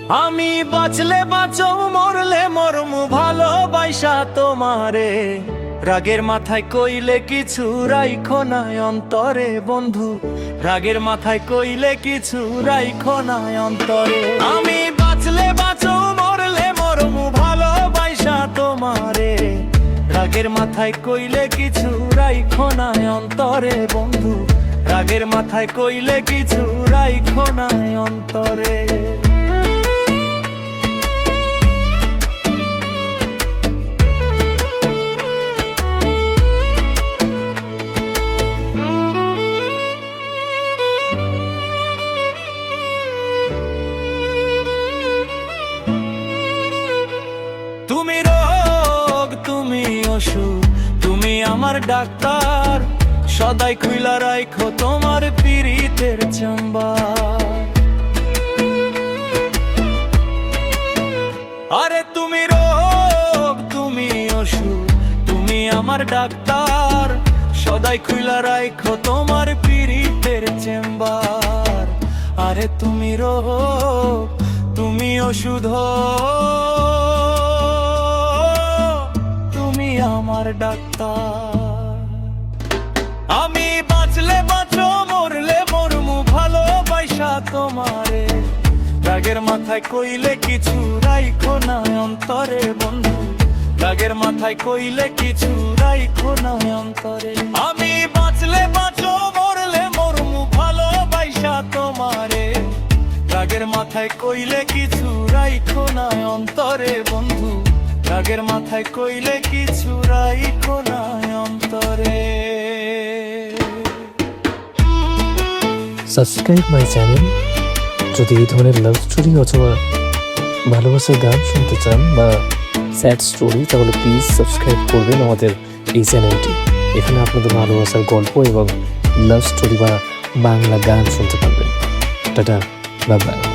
আমি বাঁচলে বাঁচো মরলে মরমু ভালোবাসা তোমারে। রাগের মাথায় কইলে কিছু রাইখো না অন্তরে বন্ধু, রাগের মাথায় কইলে কিছু রাইখো না অন্তরে। আমি বাঁচলে বাঁচো মরলে মরমু ভালোবাসা তোমারে। রাগের মাথায় কইলে কিছু রাইখো না অন্তরে বন্ধু, রাগের মাথায় কইলে কিছু রাইখো না অন্তরে। তুমি রোগ তুমি ওষুধ তুমি আমার ডাক্তার, সদাই খুইলা রাইখো তোমার পীড়িতের চেম্বার। আরে তুমি রোগ তুমি ওষুধ তুমি আমার ডাক্তার, সদাই খুইলা রাইখো তোমার পীড়িতের চেম্বার। আরে তুমি রোগ তুমি ওষুধ আমার ডাক্তার। আমি বাঁচলে বাঁচো মরলে মরমু ভালোবাসা তোমারে। রাগের মাথায় কইলে কিছু রাইখো না অন্তরে বন্ধু, রাগের মাথায় কইলে কিছু রাইখো না অন্তরে। আমি বাঁচলে বাঁচো মরলে মরমু ভালোবাসা তোমারে। রাগের মাথায় কইলে কিছু রাইখো না অন্তরে বন্ধু, রাগের মাথায় কইলে কিছু রাইখো না অন্তরে। Subscribe my channel. যদি এই ধরনের লাভ স্টোরি অথবা ভালোবাসার গান শুনতে চান বা স্যাড স্টোরি, তাহলে প্লিজ সাবস্ক্রাইব করবেন আমাদের এই চ্যানেলটি। এখানে আপনাদের ভালোবাসার গল্প এবং লাভ স্টোরি বা বাংলা গান শুনতে পারবেন। Tata, bye bye.